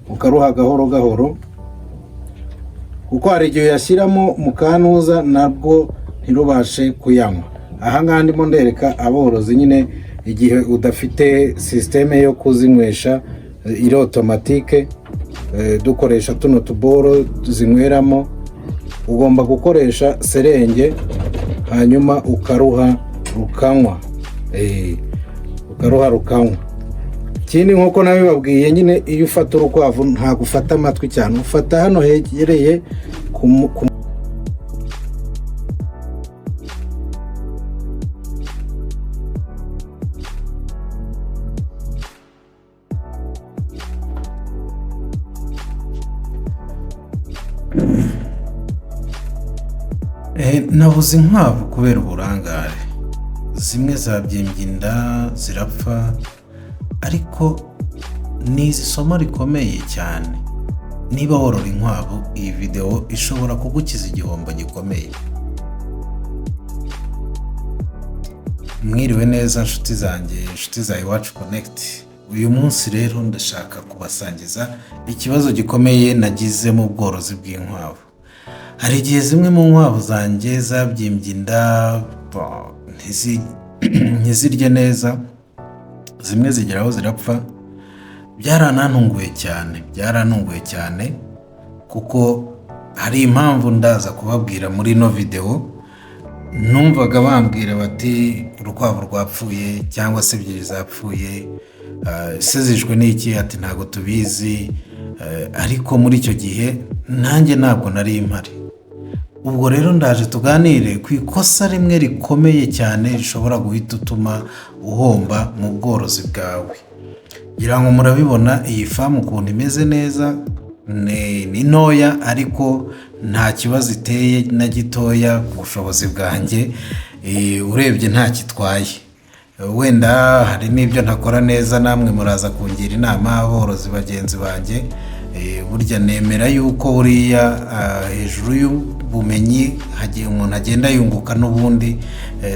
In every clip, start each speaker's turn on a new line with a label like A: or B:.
A: ukaruha gahoro gahoro, kuko hari igihe yashyiramo mu kantuza nabwo ntirubashe kuyanywa. Aha ngaha ndimo ndereka aborozi nyine igihe udafite systeme yo kuzinywesha iri automatique, dukoresha tuno tuboro zinyweramo, ugomba gukoresha serenge hanyuma ukaruha rukanywa, ukaruha rukanywa. Ikindi nkuko nabibabwiye nyine, iyo ufata urukwavu ntabwo ufata amatwi cyane, ufata hano hegereye nabuze inkwavu kubera uburangare. Zimwe zabyimbye inda zirapfa, ariko ni isomo rikomeye cyane. Niba worora inkwavu, iyi video ishobora kugukiza igihombo gikomeye. Mwiriwe neza nshuti zanjye, nshuti za Iwacu Connect. Uyu munsi rero ndashaka kubasangiza ikibazo gikomeye nagize mu bworozi bw'inkwavu. Hari igihe zimwe mu nkwavu zanjye zabyimbye inda, ntizirye neza, zimwe zigeraho zirapfa. Byarantunguye cyane kuko hari impamvu ndaza kubabwira muri ino video. Numvaga bambwira bati urukwavu rwapfuye cyangwa se ebyiri zapfuye, se zishwe n'iki? Ati ntago tubizi. Ariko muri icyo gihe nanjye ntabwo nari impari. Ubwo rero ndaje tuganire ku ikosa rimwe rikomeye cyane rishobora guhita utuma uhomba mu bworozi bwawe. Ngira ngo murabibona iyi famu ukuntu imeze neza, ni ntoya ariko nta kibazo iteye na gitoya ku bushobozi bwanjye. Urebye nta kitwaye. Wenda hari n'ibyo ntakora neza, namwe muraza kungira inama aborozi bagenzi banjye. Burya nemera yuko buriya hejuru y'ubumenyi hagiye umuntu agenda yunguka, n'ubundi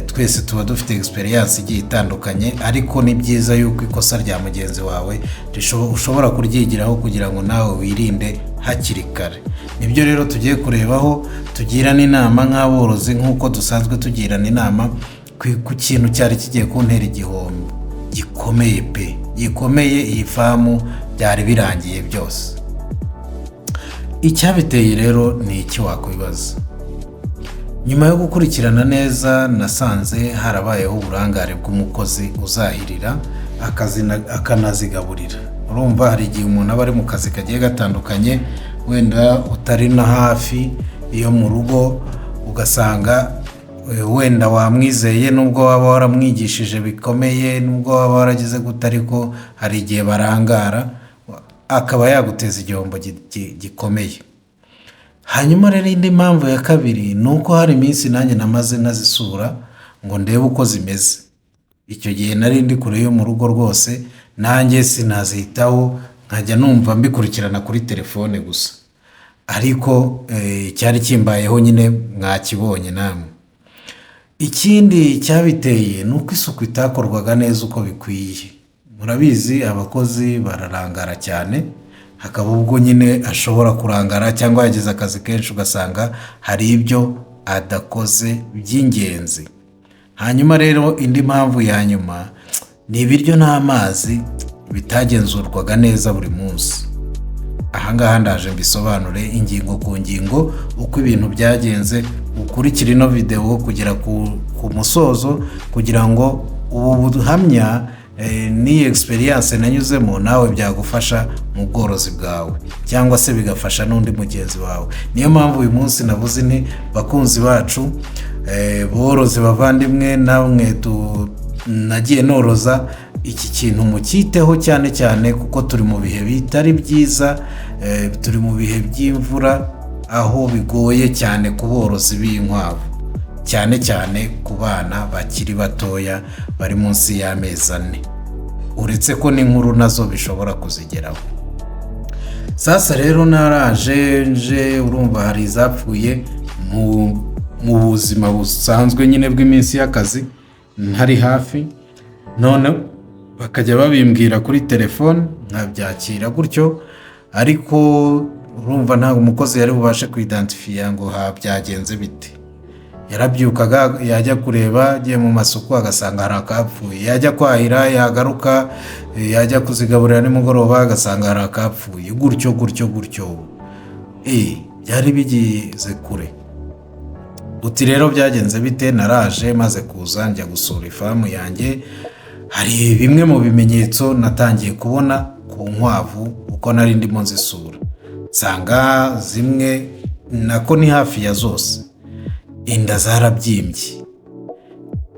A: twese tuba dufite experience igiye itandukanye, ariko ni byiza yuko ikosa rya mugenzi wawe ushobora kuryigiraho kugira ngo nawe wirinde hakiri kare. Nibyo rero tugiye kurebaho, tugirana inama nk'aborozi nk'uko dusanzwe tugirana inama ku kintu cyari kigiye kuntera igihombo gikomeye pe, gikomeye. Iyi famu byari birangiye byose. Icyabiteye rero ni iki wakwibaza? Nyuma yo gukurikirana neza, nasanze harabayeho uburangare bw'umukozi uzahirira akanazigaburira. Urumva hari igihe umuntu aba ari mu kazi kagiye gatandukanye, wenda utari na hafi iyo mu rugo, ugasanga wenda wamwizeye nubwo waba waramwigishije bikomeye, nubwo waba waragize gute, ariko hari igihe barangara akaba yaguteza igihombo gikomeye. Hanyuma rero indi mpamvu ya kabiri ni uko hari iminsi nanjye namaze nazisura ngo ndebe uko zimeze. Icyo gihe nari ndi kure yo mu rugo rwose, nanjye sinazitaho, nkajya numva mbikurikirana kuri telefone gusa. Ariko cyari kimbayeho nyine, mwakibonye namwe. Ikindi cyabiteye ni uko isuku itakorwaga neza uko bikwiye. Murabizi abakozi bararangara cyane, hakaba ubwo nyine ashobora kurangara cyangwa yagize akazi kenshi ugasanga hari ibyo adakoze by'ingenzi. Hanyuma rero indi mpamvu ya nyuma ni ibiryo n'amazi bitagenzurwaga neza buri munsi. Aha ngaha ndaje mbisobanure ingingo ku ngingo uko ibintu byagenze. Ukurikira ino video kugera ku musozo kugira ngo ubu buhamya ni experience nanyuzemo nawe byagufasha mu bworozi bwawe, cyangwa se bigafasha n'undi mugenzi wawe. Niyo mpamvu uyu munsi navuze nti bakunzi bacu, borozi bavandimwe, namwe nagiye noroza, iki kintu mukiteho cyane cyane kuko turi mu bihe bitari byiza. Turi mu bihe by'imvura, aho bigoye cyane ku borozi b'inkwavu, cyane cyane ku bana bakiri batoya bari munsi y'amezi 4. Uretse ko n'inkuru nazo bishobora kuzigeraho. Sasa rero naraje urumva hari zapfuye mu buzima busanzwe nyine bw'iminsi y'akazi, ntari hafi. None bakajya babimbwira kuri telefone, nkabyakira gutyo. ariko urumva ntabwo umukozi yari bubashe kuidentifia ngo byagenze bite. Yarabyukaga yajya kureba, agiye mu masoko agasanga hari akapfuye, yajya kwahira yagaruka, yajya kuzigaburira nimugoroba agasanga hari akapfuye, gutyo byari bigize kure. Uti rero byagenze bite? Naraje maze kuza njya gusura ifamu yanjye, hari bimwe mu bimenyetso natangiye kubona ku nkwavu uko nari ndimo nzisura. Nsanga zimwe nako ni hafi ya zose inda zarabyimbye,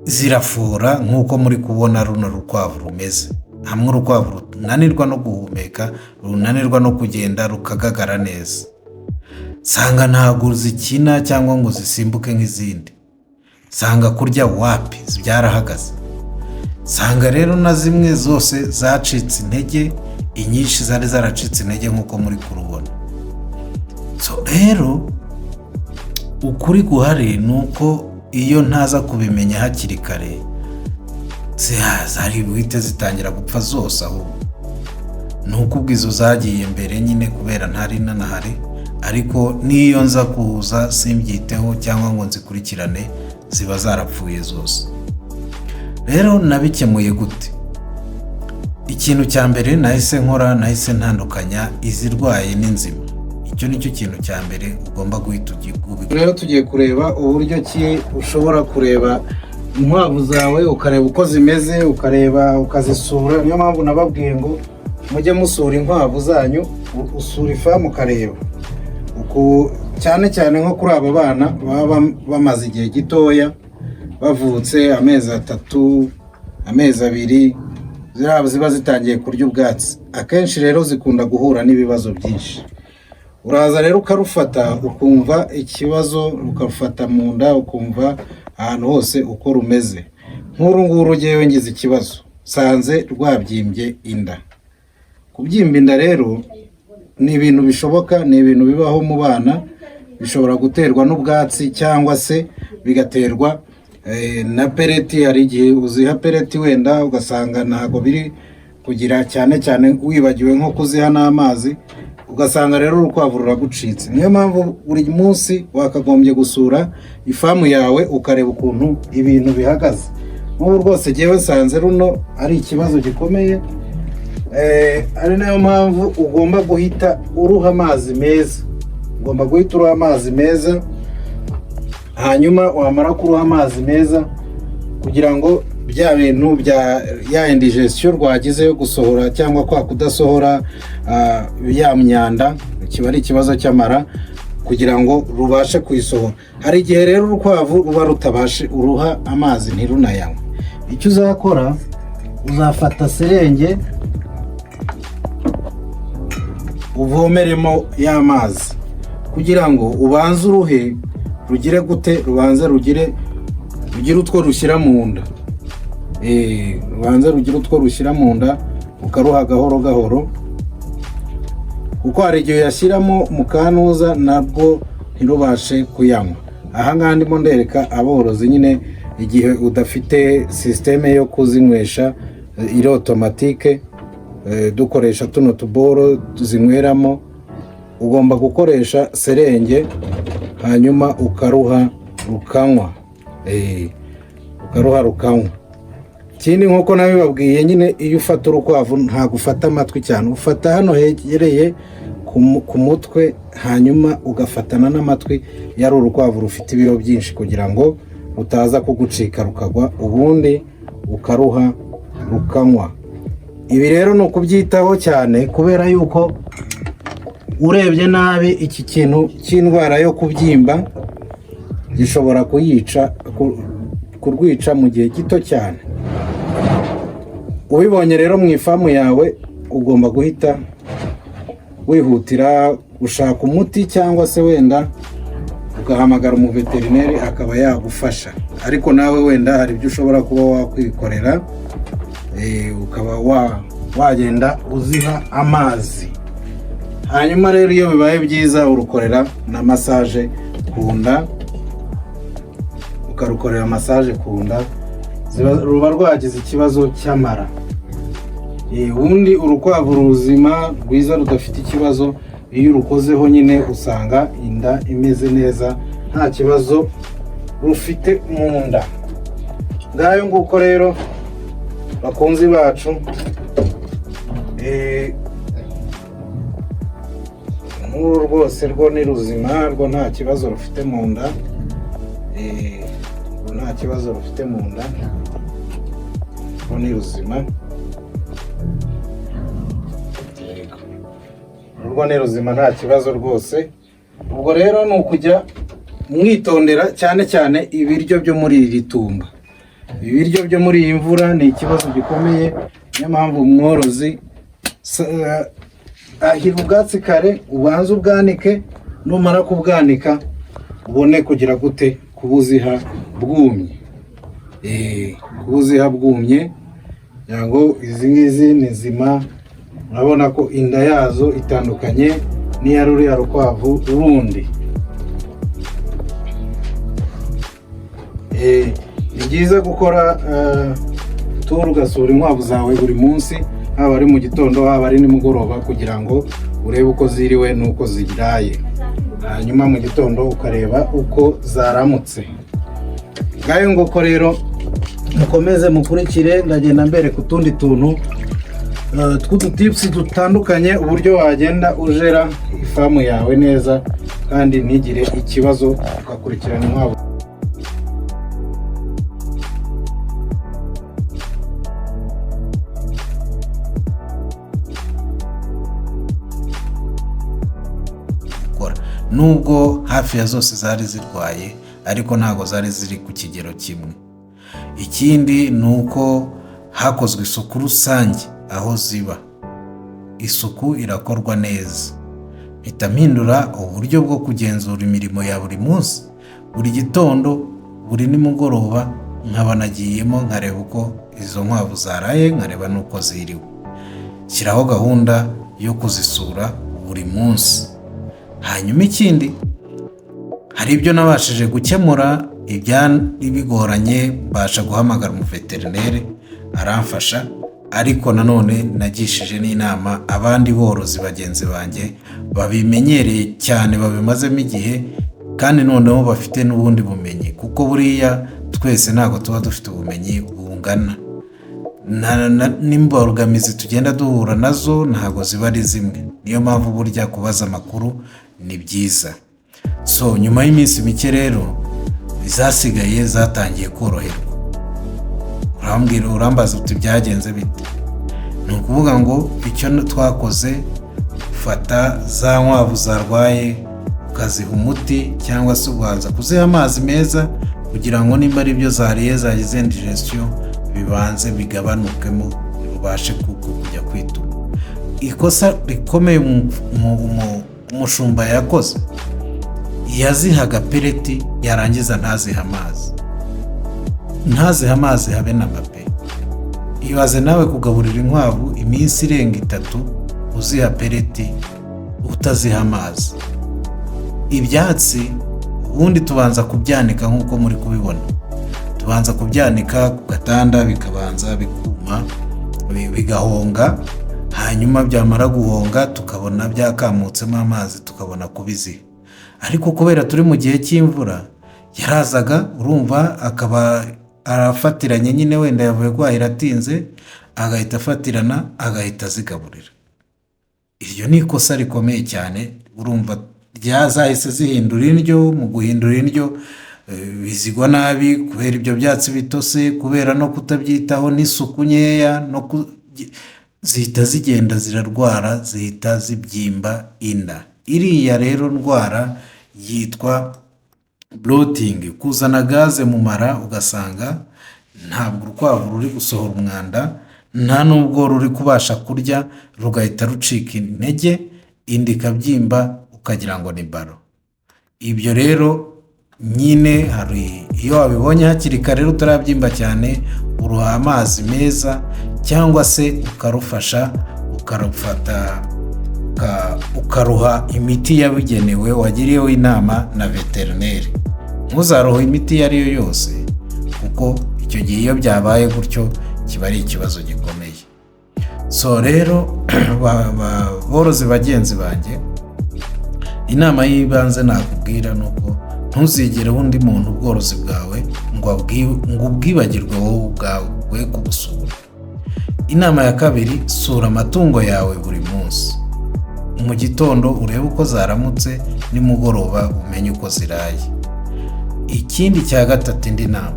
A: zirafura nk'uko muri kubona runo rukwavu rumeze. Hamwe urukwavu runanirwa no guhumeka, runanirwa no kugenda, rukagagara neza. Sanga ntabwo zikina cyangwa ngo zisimbuke nk'izindi. Sanga kurya wapi byarahagaze. Sanga rero na zimwe zose zacitse intege, inyinshi zari zaracitse intege nk'uko muri kurubona. Rero ukuri guhari nuko iyo ntaza kubimenya hakiri kare, zari buhite zitangira gupfa zose. Aho nuko ubwizo zagiye mbere nyine kubera ntari nanahari, ariko niyo nza kuza simbyiteho cyangwa ngo nzikurikirane ziba zarapfuye zose. Rero nabikemuye gute? Ikintu cya mbere nahise ntandukanya izirwaye n'inzima. Icyo nicyo kintu cya mbere ugomba guhita ugikubika. Rero tugiye kureba uburyo ki ushobora kureba inkwavu zawe, ukareba uko zimeze, ukareba ukazisura. Niyo mpamvu nababwiye ngo mujye musura inkwavu zanyu, usura ifamu ukareba. Cyane cyane nko kuri aba bana baba bamaze igihe gitoya, bavutse amezi 3, amezi 2, ziba zitangiye kurya ubwatsi. Akenshi rero zikunda guhura n'ibibazo byinshi. Uraza rero ukarufata ukumva ikibazo, ukafata mu nda ukumva ahantu hose uko rumeze. Nk'uru nguru ngewe ngize ikibazo, sanze rwabyimbye inda. Kubyimba inda rero ni ibintu bishoboka, ni ibintu bibaho mu bana. Bishobora guterwa n'ubwatsi cyangwa se bigaterwa na pereti. Hari igihe uziha pereti wenda ugasanga ntago biri kugira, cyane cyane wibagiwe nko kuziha n'amazi, ugasanga rero urukwavu ruragucitse. Niyo mpamvu buri munsi wakagombye gusura ifamu yawe ukareba ukuntu ibintu bihagaze. Nk'ubu rwose ngewe sanze runo ari ikibazo gikomeye, ari nayo mpamvu ugomba guhita uruha amazi meza. Ugomba guhita uruha amazi meza, hanyuma wamara kuruha amazi meza kugira ngo bya bintu bya ya indigestion rwagize yo gusohora cyangwa kwa kudasohora ya myanda, kiba ari ikibazo cy'amara, kugira ngo rubashe kuyisohora. Hari igihe rero urukwavu ruba rutabashe, uruha amazi ntirunayanywe. Icyo uzakora, uzafata serenge uvomeremo y'amazi kugira ngo ubanze uruhe rugire gute, rubanze rugire utwo rushyira mu nda. Rubanze rugire utwo rushyira mu nda, ukaruha gahoro gahoro, kuko hari igihe yashyiramo mu kanuza nabwo ntirubashe kuyanywa. Aha ngaha ndimo ndereka aborozi nyine igihe udafite systeme yo kuzinywesha iri automatique, dukoresha tuno tuboro tuzinyweramo, ugomba gukoresha serenge hanyuma ukaruha rukanywa. Ukaruha rukanywa. Ikindi nk'uko nabibabwiye nyine, iyo ufata urukwavu ntabwo ufata amatwi cyane, ufata hano hegereye ku mutwe, hanyuma ugafatana n'amatwi yari urukwavu rufite ibiro byinshi kugira ngo utaza kugucika rukagwa, ubundi ukaruha rukanywa. Ibi rero ni ukubyitaho cyane, kubera yuko urebye nabi iki kintu cy'indwara yo kubyimba gishobora kurwica mu gihe gito cyane. Ubibonye rero mu ifamu yawe, ugomba guhita wihutira gushaka umuti, cyangwa se wenda ugahamagara umuveterineri akaba yagufasha. Ariko nawe wenda hari ibyo ushobora kuba wakwikorera, ukaba wagenda uziha amazi. Hanyuma rero iyo bibaye byiza urukorera na massage ku nda, ukarukorera massage ku nda, ruba rwagize ikibazo cy'amara. ubundi urukwavu ruzima rwiza rudafite ikibazo, iyo urukozeho nyine usanga inda imeze neza nta kibazo rufite mu nda. Ngayo nguko rero bakunzi bacu, nk'uru rwose rwo ni ruzima, rwo nta kibazo rufite mu nda, nta kibazo rufite mu nda, rwo ni ruzima, rwo ni ruzima nta kibazo rwose. Ubwo rero ni ukujya mwitondera cyane cyane ibiryo byo muri iri tumba. Ibiryo byo muri iyi mvura ni ikibazo gikomeye, niyo mpamvu umworozi ahira ubwatsi kare, ubanza ubwanike, numara kubwanika ubone kugira gute kubuziha bwumye. Kubuziha bwumye kugira ngo izi ngizi ni zima. Urabona ko inda yazo itandukanye n'iya ruriya rukwavu rundi. Ni byiza gukora turu ugasura inkwavu zawe buri munsi, haba ari mu gitondo haba ari nimugoroba, kugira ngo urebe uko ziriwe n'uko ziraye, hanyuma mu gitondo ukareba uko zaramutse. Ngayo nguko rero, mukomeze mukurikire, ndagenda mbereka utundi tuntu tw'udutips dutandukanye, uburyo wagenda ujera ifamu yawe neza kandi ntigire ikibazo, ugakurikirana inkwavu. Nubwo hafi ya zose zari zirwaye, ariko ntago zari ziri ku kigero kimwe. Ikindi ni uko hakozwe isuku rusange aho ziba. Isuku irakorwa neza. Mpita mpindura uburyo bwo kugenzura imirimo ya buri munsi. Buri gitondo, buri nimugoroba, nkaba nagiyemo nkareba uko izo nkwavu zaraye, nkareba n'uko ziriwe. Shyiraho gahunda yo kuzisura buri munsi. Hanyuma ikindi, hari ibyo nabashije gukemura bigoranye, mbasha guhamagara umuveterineri aramfasha, ariko nanone nagishije n'inama abandi borozi bagenzi banjye babimenyereye cyane, babimazemo igihe, kandi noneho bafite n'ubundi bumenyi, kuko buriya twese ntabwo tuba dufite ubumenyi bungana. N'imbogamizi tugenda duhura nazo ntabwo ziba ari zimwe. Niyo mpamvu burya kubaza amakuru ni byiza. Nyuma y'iminsi mike rero, izasigaye zatangiye koroherwa. Urambaza uti byagenze bite? Ni ukuvuga ngo icyo twakoze, ufata za nkwavu zarwaye ukaziha umuti, cyangwa se ubanza kuziha amazi meza, kugira ngo nimba ari byo zariye zagize indigestion bibanze bigabanukemo, ubashe kujya kwituma. Ikosa rikomeye umushumba yakoze, yazihaga peleti, yarangiza ntaziha amazi. Ntaziha amazi habe na mape. Ibaze nawe kugaburira inkwavu iminsi irenga 3 uziha peleti utaziha amazi. Ibyatsi ubundi tubanza kubyanika nk'uko muri kubibona. Tubanza kubyanika ku gatanda, bikabanza bikuma, bigahonga, hanyuma byamara guhonga tukabona byakamutsemo amazi, tukabona kubiziha. Ariko kubera turi mu gihe cy'imvura, yarazaga, urumva, akaba arafatiranye nyine, wenda yavuye kwahira atinze, agahita afatirana, agahita azigaburira. Iryo ni ikosa rikomeye cyane, urumva ryazahise zihindura indyo. Mu guhindura indyo bizigwa nabi kubera ibyo byatsi bitose, kubera no kutabyitaho n'isuku nkeya, zihita zigenda zirarwara, zihita zibyimba inda. Iriya rero ndwara yitwa bloating, kuzana gaze mu mara, ugasanga ntabwo urukwavu ruri gusohora umwanda, nta nubwo ruri kubasha kurya, rugahita rucika intege, inda ikabyimba, ukagira ngo ni baro. Ibyo rero nyine hari, iyo wabibonye hakiri kare rutarabyimba cyane, uruha amazi meza, cyangwa se ukarufasha, ukarufata, ukaruha imiti yabigenewe wagiriyeho inama na veterineri. Ntuzaruha imiti iyo ari yo yose, kuko icyo gihe iyo byabaye gutyo kiba ari ikibazo gikomeye. So rero borozi bagenzi banjye, inama y'ibanze nakubwira nuko ntuzigere undi muntu ubworozi bwawe ngo ubwibagirwe wowe ubwawe kubusura. Inama ya kabiri, sura amatungo yawe buri munsi. Mu gitondo urebe uko zaramutse, nimugoroba umenye uko ziraye. Ikindi cya gatatu, indi nama,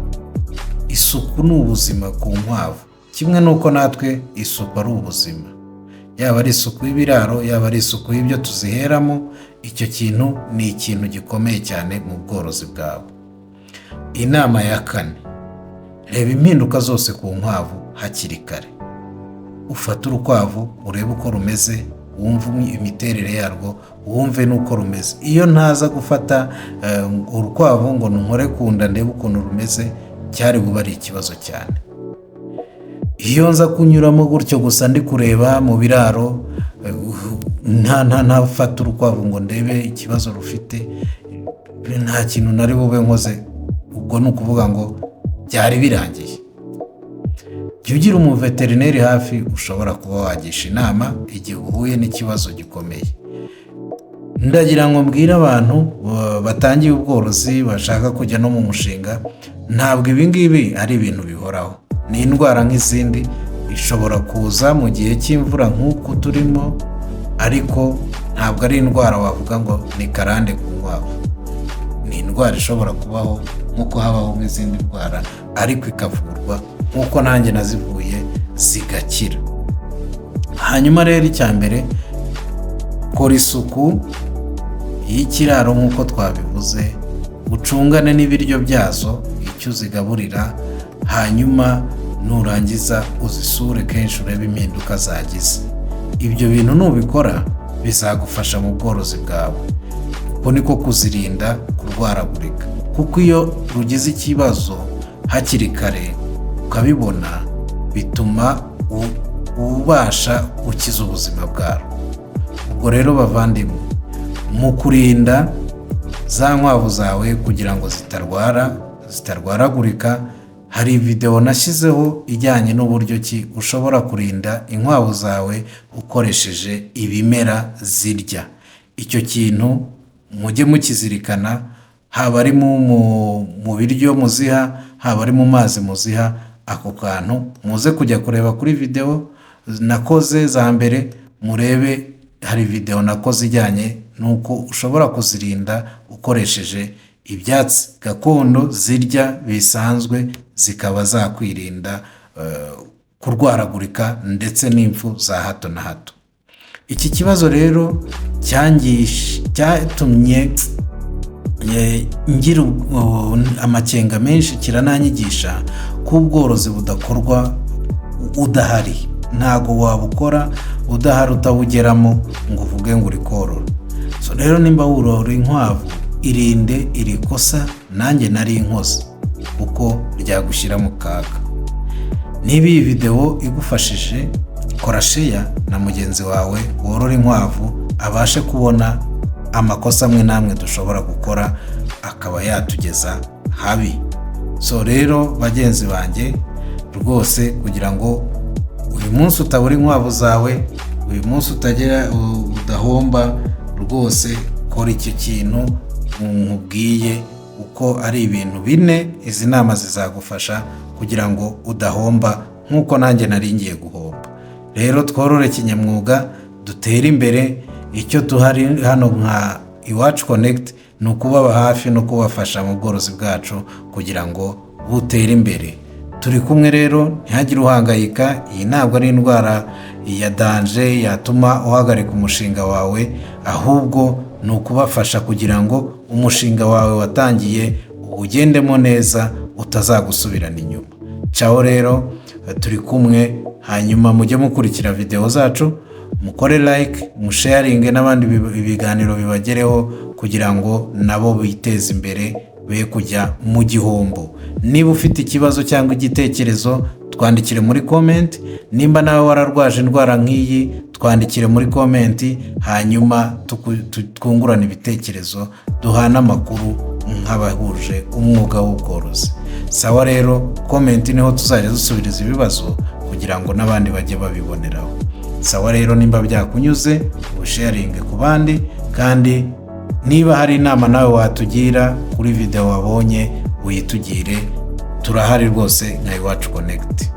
A: isuku ni ubuzima ku nkwavu, kimwe nuko natwe isuku ari ubuzima. Yaba ari isuku y'ibiraro, yaba ari isuku y'ibyo tuziheramo, icyo kintu ni ikintu gikomeye cyane mu bworozi bwawe. Inama ya kane, reba impinduka zose ku nkwavu hakiri kare. Ufate urukwavu urebe uko rumeze, wumve imiterere yarwo, wumve nuko rumeze. Iyo ntaza gufata urukwavu ngo nkore kunda ndebe ukuntu rumeze, cyari buba ari ikibazo cyane. Iyo nza kunyuramo gutyo gusa ndi kureba mu biraro, ntafata urukwavu ngo ndebe ikibazo rufite, nta kintu nari bube nkoze, ubwo ni ukuvuga ngo byari birangiye. Jya ugira umuveterineri hafi ushobora kuba wagisha inama igihe uhuye n'ikibazo gikomeye. Ndagira ngo mbwire abantu batangiye ubworozi bashaka kujya no mu mushinga, ntabwo ibi ngibi ari ibintu bihoraho. Ni indwara nk'izindi, ishobora kuza mu gihe cy'imvura nk'uko turimo, ariko ntabwo ari indwara wavuga ngo ni karande ku nkwavu. Ni indwara ishobora kubaho nk'uko habaho n'izindi ndwara, ariko ikavurwa nk'uko nanjye nazivuye zigakira. Hanyuma rero icya mbere, kora isuku y'ikiraro nk'uko twabivuze, ucungane n'ibiryo byazo, icyo uzigaburira, hanyuma nurangiza uzisure kenshi urebe impinduka zagize. Ibyo bintu nubikora bizagufasha mu bworozi bwawe. Uko niko kuzirinda kurwaragurika, kuko iyo rugize ikibazo hakiri kare ukabibona, bituma ubasha gukiza ubuzima bwawe. Ubwo rero bavandimwe, mu kurinda za nkwavu zawe kugira ngo zitarwaragurika, hari video nashyizeho ijyanye n'uburyo ki ushobora kurinda inkwavu zawe ukoresheje ibimera zirya. Icyo kintu mujye mukizirikana, haba ari mu biryo muziha, haba ari mu mazi muziha. Ako kantu muze kujya kureba kuri video nakoze za mbere, murebe hari video nakoze ijyanye nuko ushobora kuzirinda ukoresheje ibyatsi gakondo zirya bisanzwe, zikaba zakwirinda kurwaragurika ndetse n'impfu za hato na hato. Iki kibazo rero cyatumye ngira amakenga menshi, kirananyigisha ko ubworozi budakorwa udahari. Ntago wabukora udahari, utawugeramo ngo uvuge ngo uri korora. So rero nimba worora inkwavu, irinde iri kosa nanjye nari inkoze, kuko ryagushyira mu kaga. Niba iyi video igufashije, kora share na mugenzi wawe worora inkwavu abashe kubona amakosa amwe namwe dushobora gukora, akaba yatugeza habi. So rero bagenzi banjye, rwose kugira ngo uyu munsi utabura inkwavu zawe, uyu munsi udahomba, rwose kora icyo kintu nkubwiye, uko ari ibintu bine. Izi nama zizagufasha kugira ngo udahomba nk'uko nanjye nari ngiye guhomba. Rero tworore kinyamwuga, dutere imbere. Icyo tuhari hano nka Iwacu Connect ni ukubaba hafi no kubafasha mu bworozi bwacu kugira ngo butere imbere. Turi kumwe rero, ntihagire uhangayika. Iyi ntabwo ari indwara ya danje yatuma uhagarika umushinga wawe, ahubwo ni ukubafasha kugira ngo umushinga wawe watangiye ugendemo neza, utazagusubirana inyuma. Ciao rero, turi kumwe. Hanyuma mujye mukurikira video zacu, mukore like, musharinge n'abandi ibiganiro bibagereho, kugira ngo nabo biteze imbere, be kujya mu gihombo. Niba ufite ikibazo cyangwa igitekerezo, twandikire muri comment. Nimba nawe wararwaje indwara nk'iyi, twandikire muri comment, hanyuma twungurane ibitekerezo, duhana amakuru nk'abahuje umwuga w'ubworozi. Sawa rero, comment niho tuzajya dusubiriza ibibazo kugira ngo n'abandi bajye babiboneraho. Sawa rero, nimba byakunyuze usharinge ku bandi, kandi niba hari inama nawe watugira kuri video wabonye uyitugire, turahari rwose nka Iwacu Connect.